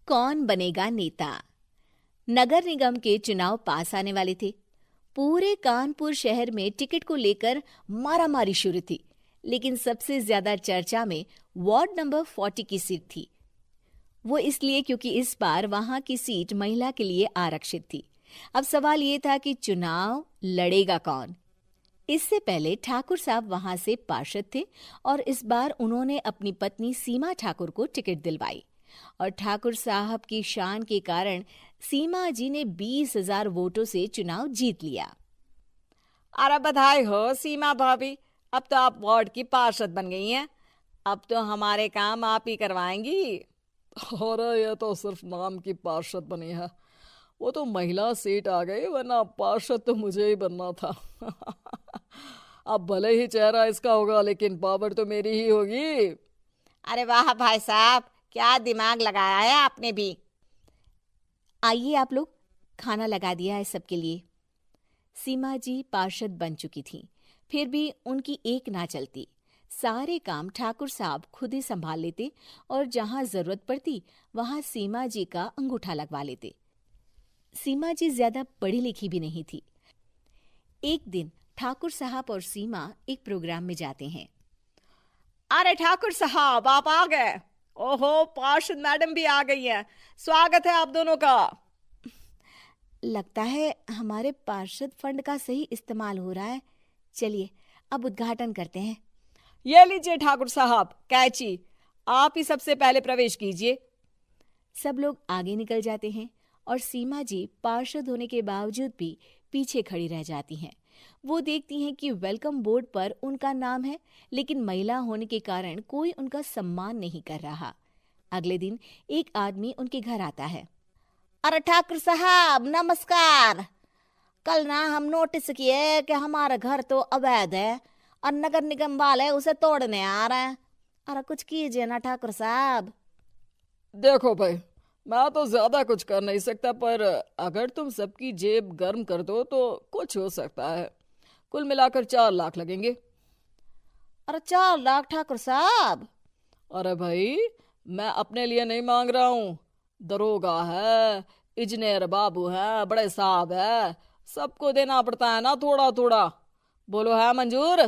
कौन बनेगा नेता। नगर निगम के चुनाव पास आने वाले थे। पूरे कानपुर शहर में टिकट को लेकर मारामारी शुरू थी, लेकिन सबसे ज्यादा चर्चा में वार्ड नंबर 40 की सीट थी। वो इसलिए क्योंकि इस बार वहां की सीट महिला के लिए आरक्षित थी। अब सवाल ये था कि चुनाव लड़ेगा कौन। इससे पहले ठाकुर साहब वहां से पार्षद थे और इस बार उन्होंने अपनी पत्नी सीमा ठाकुर को टिकट दिलवाई और ठाकुर साहब की शान के कारण सीमा जी ने 20,000 वोटों से चुनाव जीत लिया। अरे बधाई हो सीमा भाभी, अब तो आप वार्ड की पार्षद बन गई हैं। अब तो हमारे काम आप ही करवाएंगी। अरे ये तो सिर्फ नाम की पार्षद बनी है, वो तो महिला सीट आ गई, वरना पार्षद तो मुझे ही बनना था। अब भले ही चेहरा इसका होगा, लेकिन पावर तो मेरी ही होगी। अरे वाह भाई साहब, क्या दिमाग लगाया है आपने भी। आइए आप लोग, खाना लगा दिया है सबके लिए। सीमा जी पार्षद बन चुकी थी, फिर भी उनकी एक ना चलती। सारे काम ठाकुर साहब खुद ही संभाल लेते और जहां जरूरत पड़ती वहां सीमा जी का अंगूठा लगवा लेते। सीमा जी ज्यादा पढ़ी लिखी भी नहीं थी। एक दिन ठाकुर साहब और सीमा एक प्रोग्राम में जाते हैं। अरे ठाकुर साहब, आप आ गए। ओहो, पार्षद मैडम भी आ गई हैं। स्वागत है आप दोनों का। लगता है हमारे पार्षद फंड का सही इस्तेमाल हो रहा है। चलिए अब उद्घाटन करते हैं। ये लीजिए ठाकुर साहब कैची, आप ही सबसे पहले प्रवेश कीजिए। सब लोग आगे निकल जाते हैं और सीमा जी पार्षद होने के बावजूद भी पीछे खड़ी रह जाती हैं। वो देखती हैं कि वेलकम बोर्ड पर उनका नाम है, लेकिन महिला होने के कारण कोई उनका सम्मान नहीं कर रहा। अगले दिन एक आदमी उनके घर आता है। अरे ठाकुर साहब नमस्कार। कल ना हम नोटिस किए कि हमारा घर तो अवैध है और नगर निगम वाले उसे तोड़ने आ रहे हैं। अरे कुछ कीजिए ना ठाकुर साहब। देखो भाई, मैं तो ज्यादा कुछ कर नहीं सकता, पर अगर तुम सबकी जेब गर्म कर दो तो कुछ हो सकता है। कुल मिलाकर 4 लाख लगेंगे। अरे 4 लाख ठाकुर साहब? अरे भाई, मैं अपने लिए नहीं मांग रहा हूँ। दरोगा है, इंजीनियर बाबू है, बड़े साहब है, सबको देना पड़ता है ना थोड़ा थोड़ा। बोलो है मंजूर?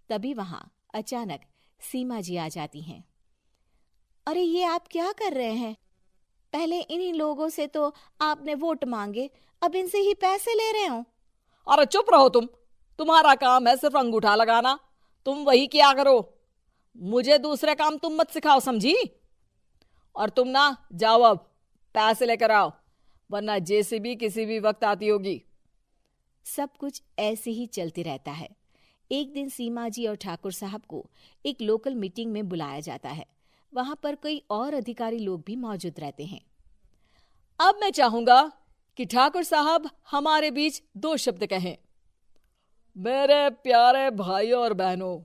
तभी वहां अचानक सीमा जी आ जाती हैं। अरे ये आप क्या कर रहे हैं? पहले इन्हीं लोगों से तो आपने वोट मांगे, अब इनसे ही पैसे ले रहे हो। अरे चुप रहो तुम, तुम्हारा काम है सिर्फ अंगूठा लगाना, तुम वही किया करो। मुझे दूसरे काम तुम मत सिखाओ, समझी? और तुम ना जाओ, अब पैसे लेकर आओ, वरना जेसीबी किसी भी वक्त आती होगी। सब कुछ ऐसे ही चलते रहता है। एक दिन सीमा जी और ठाकुर साहब को एक लोकल मीटिंग में बुलाया जाता है। वहां पर कई और अधिकारी लोग भी मौजूद रहते हैं। अब मैं चाहूंगा कि ठाकुर साहब हमारे बीच 2 शब्द कहें। मेरे प्यारे भाइयों और बहनों,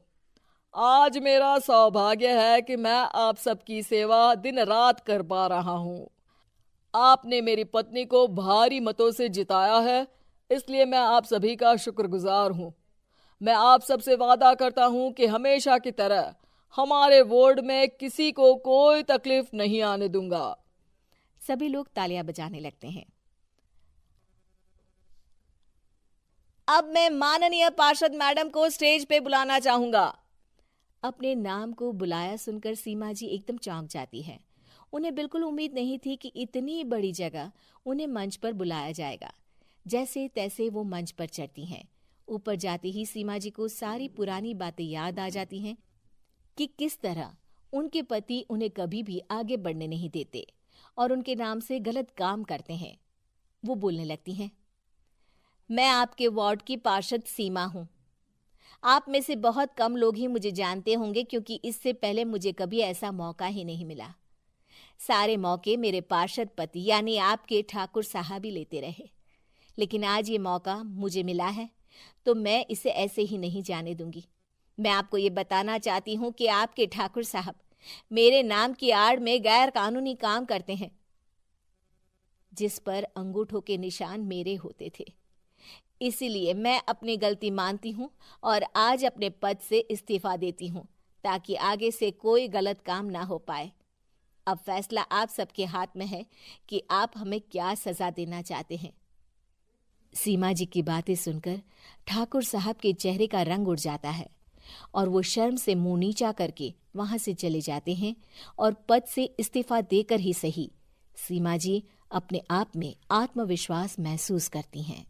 आज मेरा सौभाग्य है कि मैं आप सबकी सेवा दिन रात कर पा रहा हूं। आपने मेरी पत्नी को भारी मतों से जिताया है, इसलिए मैं आप सभी का शुक्रगुजार हूं। मैं आप सबसे वादा करता हूं कि हमेशा की तरह हमारे वार्ड में किसी को कोई तकलीफ नहीं आने दूंगा। सभी लोग तालियां बजाने लगते हैं। अब मैं माननीय पार्षद मैडम को स्टेज पे बुलाना चाहूंगा। अपने नाम को बुलाया सुनकर सीमा जी एकदम चौंक जाती है। उन्हें बिल्कुल उम्मीद नहीं थी कि इतनी बड़ी जगह उन्हें मंच पर बुलाया जाएगा। जैसे तैसे वो मंच पर चढ़ती हैं। ऊपर जाते ही सीमा जी को सारी पुरानी बातें याद आ जाती हैं कि किस तरह उनके पति उन्हें कभी भी आगे बढ़ने नहीं देते और उनके नाम से गलत काम करते हैं। वो बोलने लगती हैं। मैं आपके वार्ड की पार्षद सीमा हूं। आप में से बहुत कम लोग ही मुझे जानते होंगे, क्योंकि इससे पहले मुझे कभी ऐसा मौका ही नहीं मिला। सारे मौके मेरे पार्षद पति यानी आपके ठाकुर साहब ही लेते रहे, लेकिन आज ये मौका मुझे मिला है तो मैं इसे ऐसे ही नहीं जाने दूंगी। मैं आपको ये बताना चाहती हूँ कि आपके ठाकुर साहब मेरे नाम की आड़ में गैर कानूनी काम करते हैं, जिस पर अंगूठों के निशान मेरे होते थे। इसीलिए मैं अपनी गलती मानती हूँ और आज अपने पद से इस्तीफा देती हूँ, ताकि आगे से कोई गलत काम ना हो पाए। अब फैसला आप सबके हाथ में है कि आप हमें क्या सजा देना चाहते हैं। सीमा जी की बातें सुनकर ठाकुर साहब के चेहरे का रंग उड़ जाता है और वो शर्म से मुंह नीचा करके वहां से चले जाते हैं और पद से इस्तीफा देकर ही सही सीमा जी अपने आप में आत्मविश्वास महसूस करती हैं।